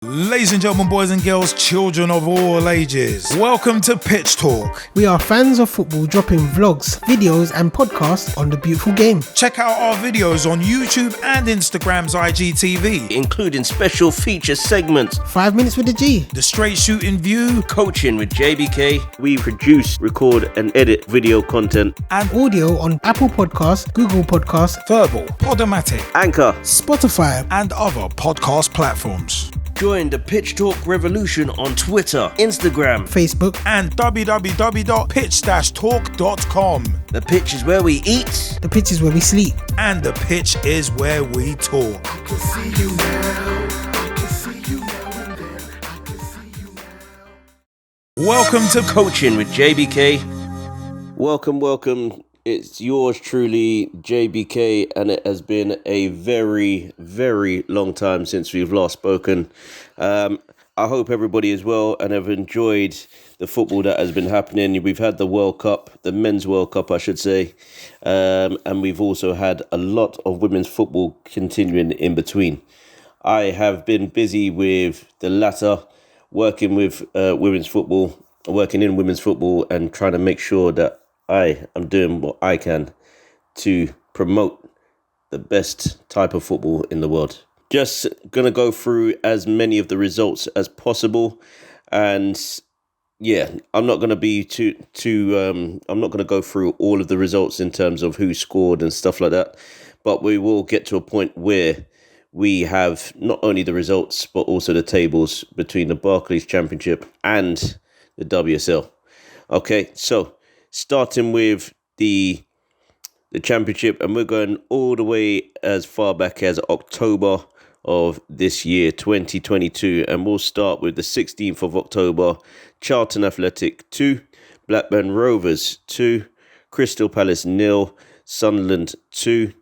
Ladies and gentlemen, boys and girls, children of all ages, welcome to Pitch Talk. We are fans of football dropping vlogs, videos and podcasts on the beautiful game. Check out our videos on YouTube and Instagram's IGTV, including special feature segments, 5 minutes with the G, the straight shooting view, coaching with JBK. We produce, record and edit video content and audio on Apple Podcasts, Google Podcasts, Verbal, Podomatic, Anchor, Spotify and other podcast platforms. Join the Pitch Talk revolution on Twitter, Instagram, Facebook and www.pitch-talk.com. The pitch is where we eat. The pitch is where we sleep. And the pitch is where we talk. I can see you now. I can see you now and then. I can see you now. Welcome to Coaching with JBK. Welcome. It's yours truly, JBK, and it has been a very, very long time since we've last spoken. I hope everybody is well and have enjoyed the football that has been happening. We've had the World Cup, the Men's World Cup, I should say, and we've also had a lot of women's football continuing in between. I have been busy with the latter, working with women's football, working in women's football, and trying to make sure that I am doing what I can to promote the best type of football in the world. Just going to go through as many of the results as possible. And yeah, I'm not going to be I'm not going to go through all of the results in terms of who scored and stuff like that. But we will get to a point where we have not only the results, but also the tables between the Barclays Championship and the WSL. Okay, so starting with the championship, and we're going all the way as far back as October of this year, 2022. And we'll start with the 16th of October, Charlton Athletic 2, Blackburn Rovers 2, Crystal Palace 0, Sunderland 2,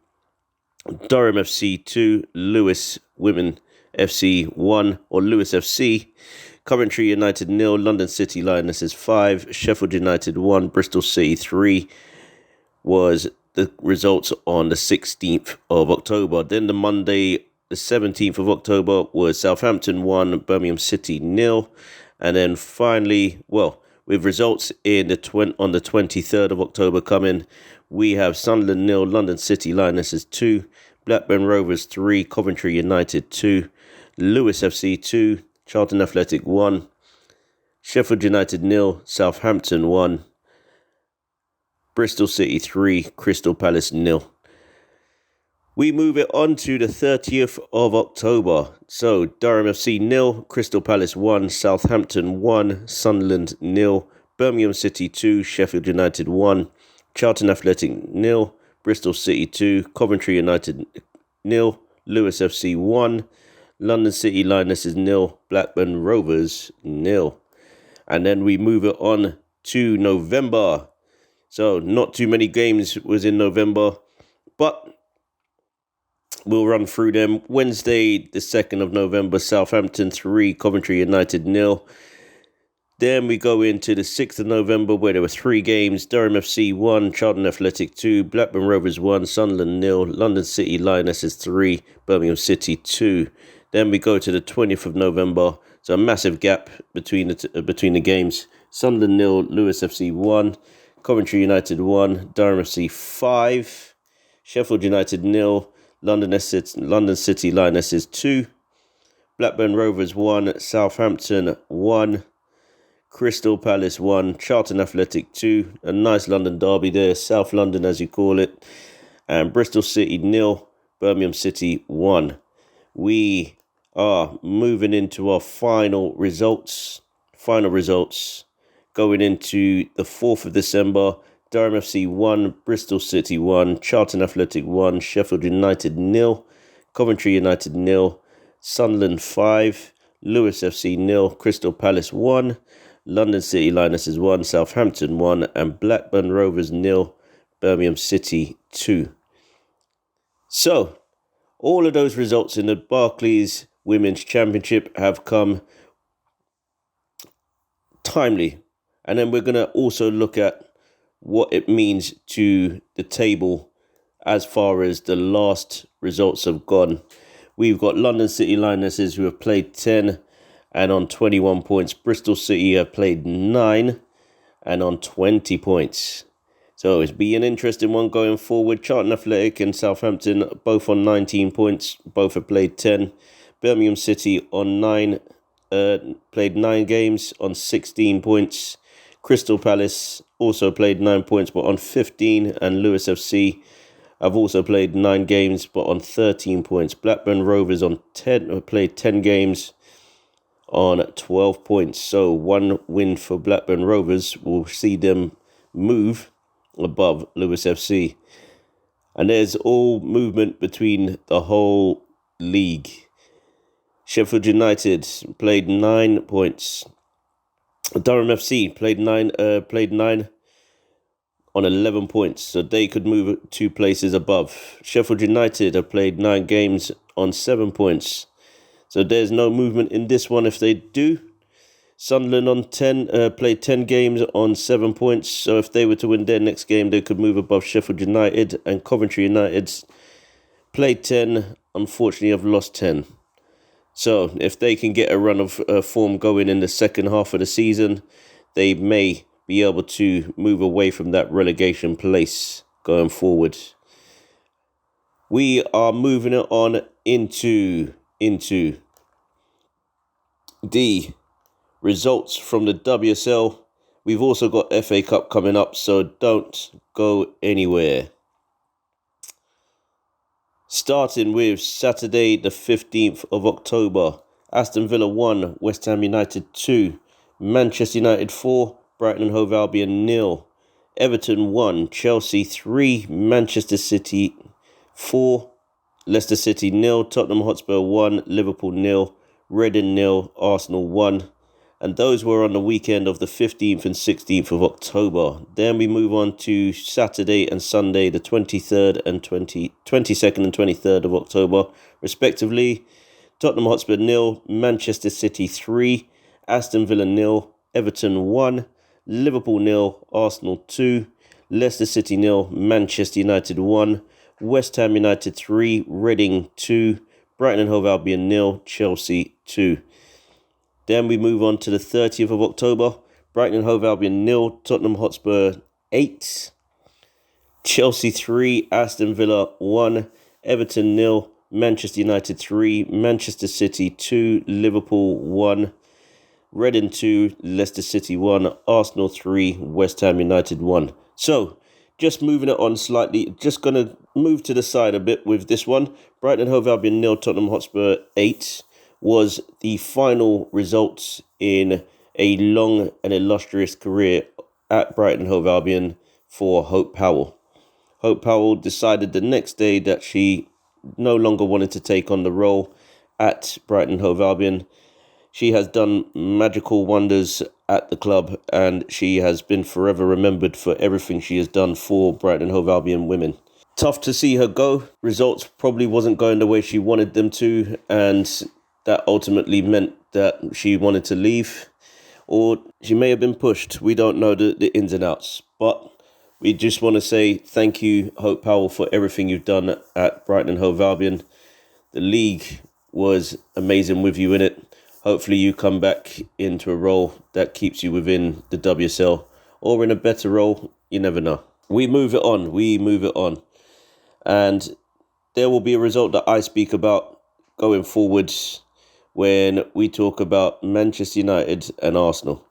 Durham FC 2, Lewis Women FC 1, or Lewis FC, Coventry United 0, London City Lionesses 5, Sheffield United 1, Bristol City 3 was the results on the 16th of October. Then the Monday, the 17th of October, was Southampton 1, Birmingham City 0. And then finally, with results on the 23rd of October coming, we have Sunderland 0, London City Lionesses 2, Blackburn Rovers 3, Coventry United 2, Lewis FC 2, Charlton Athletic 1, Sheffield United 0, Southampton 1, Bristol City 3, Crystal Palace 0. We move it on to the 30th of October. So Durham FC 0, Crystal Palace 1, Southampton 1, Sunderland 0, Birmingham City 2, Sheffield United 1, Charlton Athletic 0, Bristol City 2, Coventry United 0, Lewis FC 1, London City Lionesses 0, Blackburn Rovers 0. And then we move it on to November. So not too many games was in November, but we'll run through them. Wednesday, the 2nd of November, Southampton 3, Coventry United 0. Then we go into the 6th of November, where there were 3 games. Durham FC 1, Charlton Athletic 2, Blackburn Rovers 1, Sunderland 0, London City Lionesses 3, Birmingham City 2. Then we go to the 20th of November. So a massive gap between the games. Sunderland 0, Lewis FC 1, Coventry United 1, Durham FC 5, Sheffield United 0, London City Lionesses 2, Blackburn Rovers 1, Southampton 1, Crystal Palace 1, Charlton Athletic 2, a nice London derby there, South London as you call it, and Bristol City 0, Birmingham City 1. We are moving into our final results. Going into the 4th of December, Durham FC 1, Bristol City 1, Charlton Athletic 1, Sheffield United 0, Coventry United 0, Sunderland 5, Lewis FC 0, Crystal Palace 1, London City Lionesses 1, Southampton 1, and Blackburn Rovers 0, Birmingham City 2. So, all of those results in the Barclays Women's Championship have come timely. And then we're going to also look at what it means to the table as far as the last results have gone. We've got London City Lionesses who have played 10 and on 21 points. Bristol City have played 9 and on 20 points. So it's be an interesting one going forward. Charlton Athletic and Southampton both on 19 points. Both have played 10. Birmingham City on 9, played 9 games on 16 points. Crystal Palace also played 9 points but on 15. And Lewis FC have also played 9 games but on 13 points. Blackburn Rovers on 10 played 10 games on 12 points. So one win for Blackburn Rovers will see them move above Lewis FC. And there's all movement between the whole league. Sheffield United played 9 points. Durham FC played 9 on 11 points, so they could move 2 places above. Sheffield United have played 9 games on 7 points, so there's no movement in this one if they do. Sunderland on 10 played 10 games on 7 points, so if they were to win their next game, they could move above Sheffield United. And Coventry United played 10, unfortunately have lost 10. So if they can get a run of form going in the second half of the season, they may be able to move away from that relegation place going forward. We are moving it on into the results from the WSL. We've also got FA Cup coming up, so don't go anywhere. Starting with Saturday the 15th of October, Aston Villa 1, West Ham United 2, Manchester United 4, Brighton and Hove Albion 0, Everton 1, Chelsea 3, Manchester City 4, Leicester City 0, Tottenham Hotspur 1, Liverpool 0, Reading 0, Arsenal 1. And those were on the weekend of the 15th and 16th of October. Then we move on to Saturday and Sunday, the 23rd and 22nd and 23rd of October, respectively. Tottenham Hotspur 0, Manchester City 3, Aston Villa 0, Everton 1, Liverpool 0, Arsenal 2, Leicester City 0, Manchester United 1, West Ham United 3, Reading 2, Brighton and Hove Albion 0, Chelsea 2. Then we move on to the 30th of October. Brighton and Hove Albion 0, Tottenham Hotspur 8, Chelsea 3, Aston Villa 1, Everton 0, Manchester United 3, Manchester City 2, Liverpool 1, Reading 2, Leicester City 1, Arsenal 3, West Ham United 1. So, just moving it on slightly, just going to move to the side a bit with this one. Brighton and Hove Albion 0, Tottenham Hotspur 8. Was the final results in a long and illustrious career at Brighton Hove Albion for Hope Powell. Hope Powell decided the next day that she no longer wanted to take on the role at Brighton Hove Albion. She has done magical wonders at the club, and she has been forever remembered for everything she has done for Brighton Hove Albion women. Tough to see her go. Results probably wasn't going the way she wanted them to, and that ultimately meant that she wanted to leave, or she may have been pushed. We don't know the ins and outs, but we just want to say thank you, Hope Powell, for everything you've done at Brighton and Hove Albion. The league was amazing with you in it. Hopefully you come back into a role that keeps you within the WSL, or in a better role. You never know. We move it on. And there will be a result that I speak about going forwards when we talk about Manchester United and Arsenal.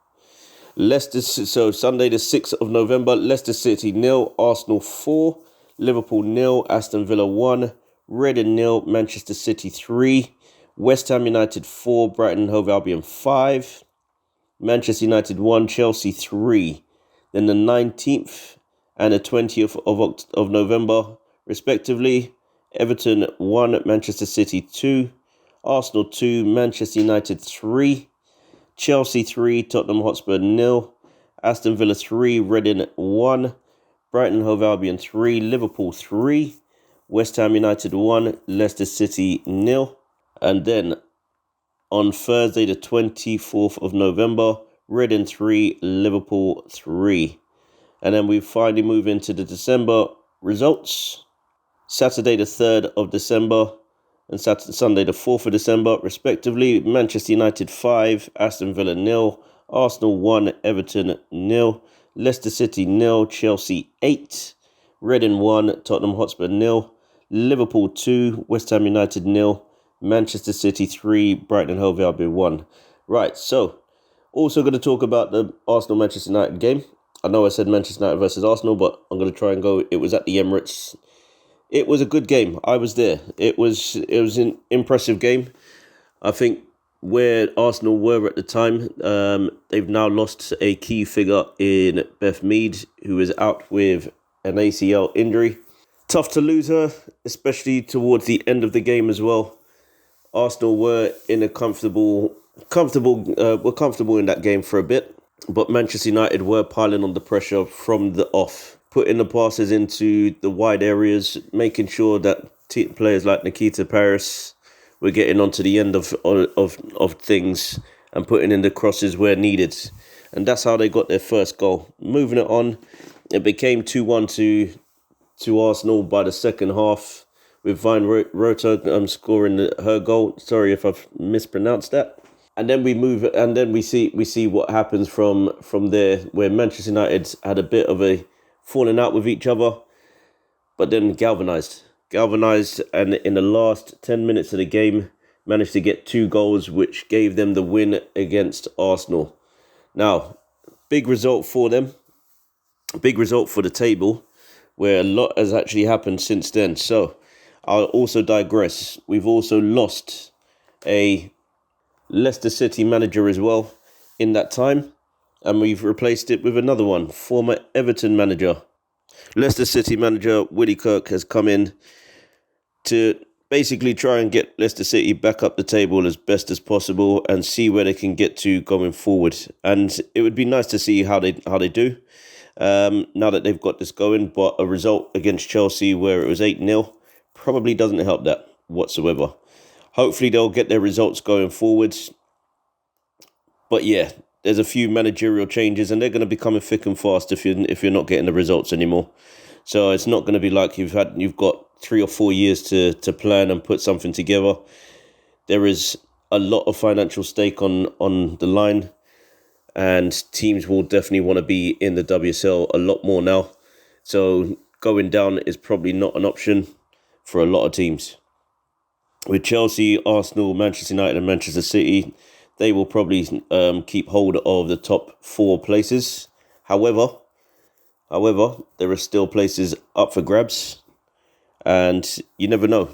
So Sunday the 6th of November, Leicester City 0, Arsenal 4, Liverpool 0, Aston Villa 1, Reading 0, Manchester City 3, West Ham United 4, Brighton Hove Albion 5, Manchester United 1, Chelsea 3. Then the 19th and the 20th of November, respectively, Everton 1, Manchester City 2, Arsenal 2, Manchester United 3, Chelsea 3, Tottenham Hotspur 0, Aston Villa 3, Reading 1, Brighton Hove Albion 3, Liverpool 3, West Ham United 1, Leicester City 0. And then on Thursday the 24th of November, Reading 3, Liverpool 3. And then we finally move into the December results. Saturday the 3rd of December, and Sunday the 4th of December, respectively. Manchester United 5, Aston Villa 0, Arsenal 1, Everton 0, Leicester City 0, Chelsea 8, Reading 1, Tottenham Hotspur 0, Liverpool 2, West Ham United 0, Manchester City 3, Brighton and Hove Albion 1. Right, so also going to talk about the Arsenal-Manchester United game. I know I said Manchester United versus Arsenal, but I'm going to try and go. It was at the Emirates. It was a good game. I was there. It was an impressive game. I think where Arsenal were at the time, they've now lost a key figure in Beth Mead, who is out with an ACL injury. Tough to lose her, especially towards the end of the game as well. Arsenal were in a comfortable in that game for a bit, but Manchester United were piling on the pressure from the off, putting the passes into the wide areas, making sure that players like Nikita Paris were getting onto the end of things and putting in the crosses where needed, and that's how they got their first goal. Moving it on, it became 2-1 to Arsenal by the second half, with Vine Rota scoring her goal. Sorry if I've mispronounced that. And then we see what happens from there, where Manchester United had a bit of a falling out with each other, but then galvanised, and in the last 10 minutes of the game, managed to get 2 goals, which gave them the win against Arsenal. Now, big result for them, big result for the table, where a lot has actually happened since then. So, I'll also digress. We've also lost a Leicester City manager as well in that time, and we've replaced it with another one, former Everton manager. Leicester City manager Willie Kirk has come in to basically try and get Leicester City back up the table as best as possible and see where they can get to going forward. And it would be nice to see how they do now that they've got this going. But a result against Chelsea where it was 8-0 probably doesn't help that whatsoever. Hopefully they'll get their results going forward. But yeah, there's a few managerial changes, and they're going to be coming thick and fast if you're not getting the results anymore. So it's not going to be like you've got 3 or 4 years to plan and put something together. There is a lot of financial stake on the line, and teams will definitely want to be in the WSL a lot more now. So going down is probably not an option for a lot of teams. With Chelsea, Arsenal, Manchester United and Manchester City, they will probably keep hold of the top 4 places. However, there are still places up for grabs, and you never know.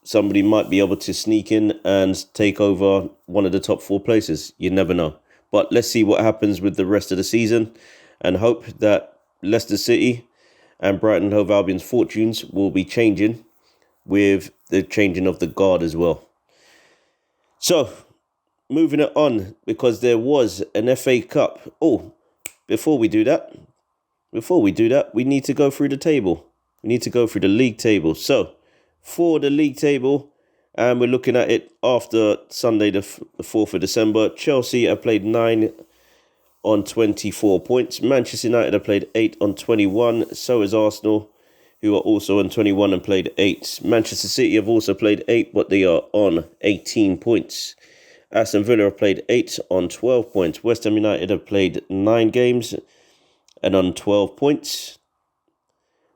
Somebody might be able to sneak in and take over one of the top 4 places. You never know. But let's see what happens with the rest of the season, and hope that Leicester City and Brighton and Hove Albion's fortunes will be changing with the changing of the guard as well. So, moving it on, because there was an FA Cup. Oh, before we do that, we need to go through the table. We need to go through the league table. So, for the league table, and we're looking at it after Sunday the 4th of December, Chelsea have played 9 on 24 points. Manchester United have played 8 on 21. So is Arsenal, who are also on 21 and played 8. Manchester City have also played 8, but they are on 18 points. Aston Villa have played 8 on 12 points. West Ham United have played 9 games and on 12 points.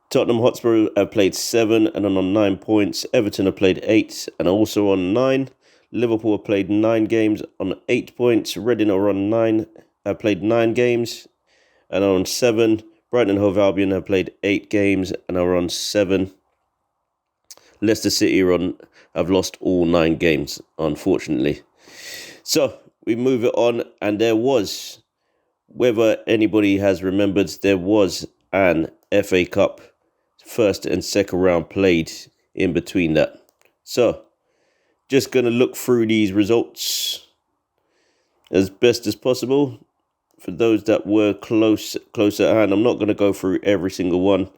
Tottenham Hotspur have played 7 and are on 9 points. Everton have played 8 and are also on 9. Liverpool have played 9 games on 8 points. Reading are on 9, have played 9 games and are on 7. Brighton and Hove Albion have played 8 games and are on 7. Leicester City have lost all 9 games, unfortunately. So, we move it on, and there was, whether anybody has remembered, there was an FA Cup first and second round played in between that. So, just going to look through these results as best as possible. For those that were close at hand, I'm not going to go through every single one,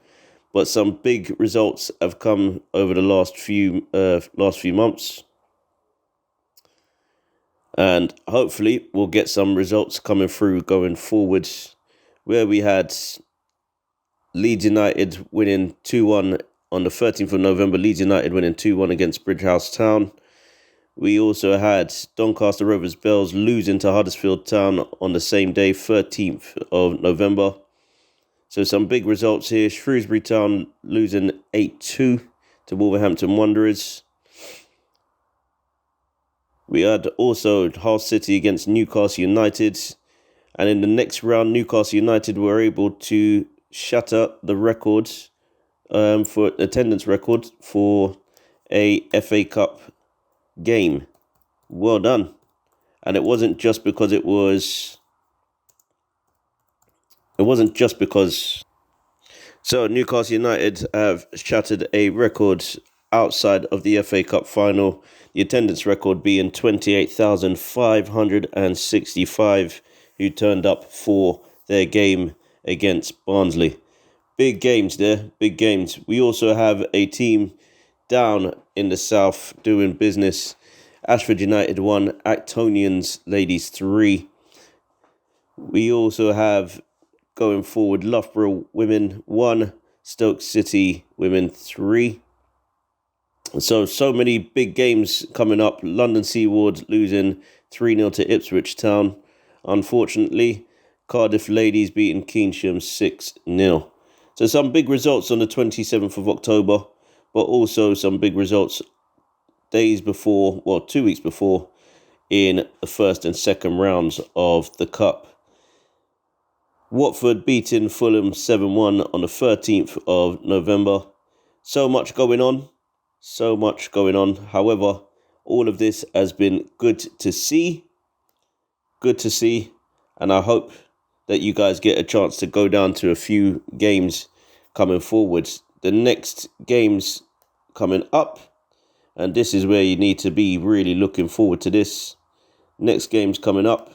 but some big results have come over the last few months, and hopefully we'll get some results coming through going forward. Where we had Leeds United winning 2-1 on the 13th of November, Leeds United winning 2-1 against Bridgehouse Town. We also had Doncaster Rovers Bells losing to Huddersfield Town on the same day, 13th of November. So some big results here. Shrewsbury Town losing 8-2 to Wolverhampton Wanderers. We had also Hull City against Newcastle United. And in the next round, Newcastle United were able to shatter the record for attendance record for a FA Cup game. Well done. And it wasn't just because so Newcastle United have shattered a record outside of the FA Cup final, the attendance record being 28,565 who turned up for their game against Barnsley. Big games there, big games. We also have a team down in the south doing business. Ashford United 1, Actonians Ladies 3. We also have, going forward, Loughborough Women 1, Stoke City Women 3. So many big games coming up. London Seawards losing 3-0 to Ipswich Town. Unfortunately, Cardiff Ladies beating Keynsham 6-0. So some big results on the 27th of October, but also some big results 2 weeks before in the first and second rounds of the Cup. Watford beating Fulham 7-1 on the 13th of November. So much going on. However, all of this has been good to see. And I hope that you guys get a chance to go down to a few games coming forward. The next games coming up, and this is where you need to be really looking forward to this. Next games coming up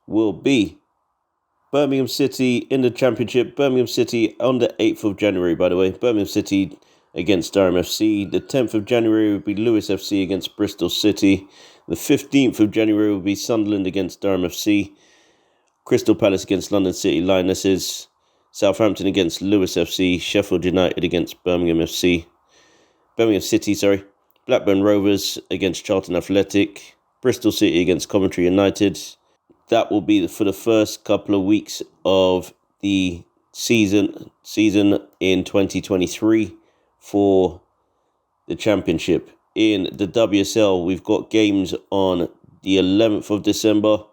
will be Birmingham City in the Championship. Birmingham City on the 8th of January, by the way. Birmingham City against Durham FC. The 10th of January will be Lewis FC against Bristol City. The 15th of January will be Sunderland against Durham FC. Crystal Palace against London City Lionesses. Southampton against Lewis FC. Sheffield United against Birmingham City. Blackburn Rovers against Charlton Athletic. Bristol City against Coventry United. That will be for the first couple of weeks of the season in 2023 for the Championship. In the WSL, we've got games on the 11th of December,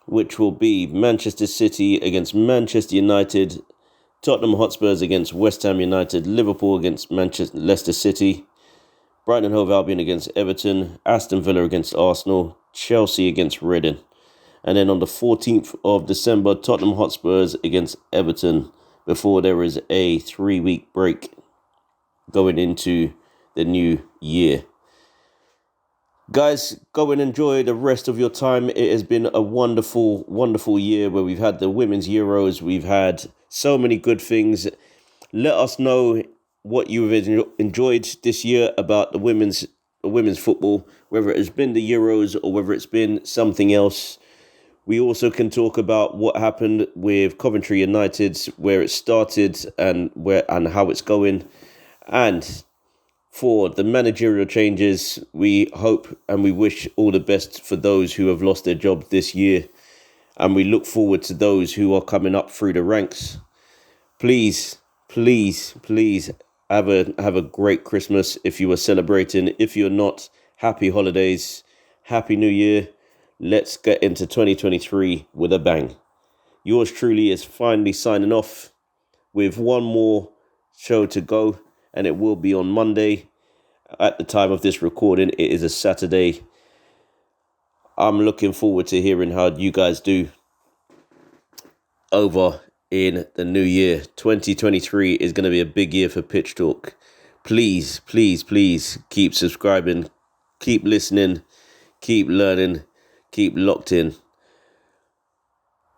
which will be Manchester City against Manchester United, Tottenham Hotspurs against West Ham United, Liverpool against Leicester City, Brighton and Hove Albion against Everton, Aston Villa against Arsenal, Chelsea against Reading. And then on the 14th of December, Tottenham Hotspurs against Everton, before there is a 3-week break going into the new year. Guys, go and enjoy the rest of your time. It has been a wonderful, wonderful year where we've had the Women's Euros. We've had so many good things. Let us know what you've enjoyed this year about the women's football, whether it has been the Euros or whether it's been something else. We also can talk about what happened with Coventry United, where it started and how it's going. And for the managerial changes, we hope and we wish all the best for those who have lost their job this year. And we look forward to those who are coming up through the ranks. Please have a great Christmas if you are celebrating. If you're not, happy holidays, happy New Year. Let's get into 2023 with a bang. Yours truly is finally signing off with one more show to go, and it will be on Monday. At the time of this recording, it is a Saturday. I'm looking forward to hearing how you guys do over in the new year. 2023 is going to be a big year for Pitch Talk. Please keep subscribing, keep listening, keep learning, keep locked in.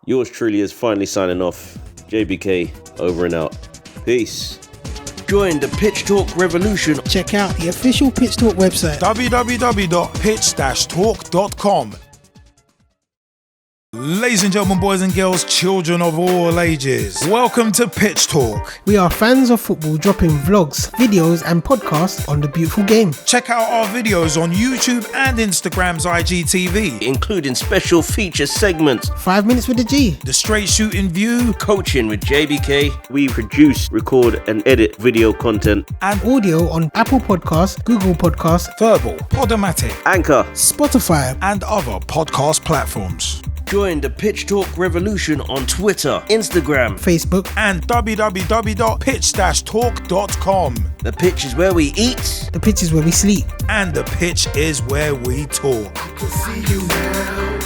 Yours truly is finally signing off. JBK, over and out. Peace. Join the Pitch Talk revolution. Check out the official Pitch Talk website. www.pitch-talk.com. Ladies and gentlemen, boys and girls, children of all ages, welcome to Pitch Talk. We are fans of football dropping vlogs, videos and podcasts on the beautiful game. Check out our videos on YouTube and Instagram's IGTV, including special feature segments, 5 minutes with the G, the straight shooting view, coaching with JBK. We produce, record and edit video content, and audio on Apple Podcasts, Google Podcasts, Verbal, Podomatic, Anchor, Spotify and other podcast platforms. Join the Pitch Talk revolution on Twitter, Instagram, Facebook, and www.pitch-talk.com. The pitch is where we eat. The pitch is where we sleep. And the pitch is where we talk. I can see you now.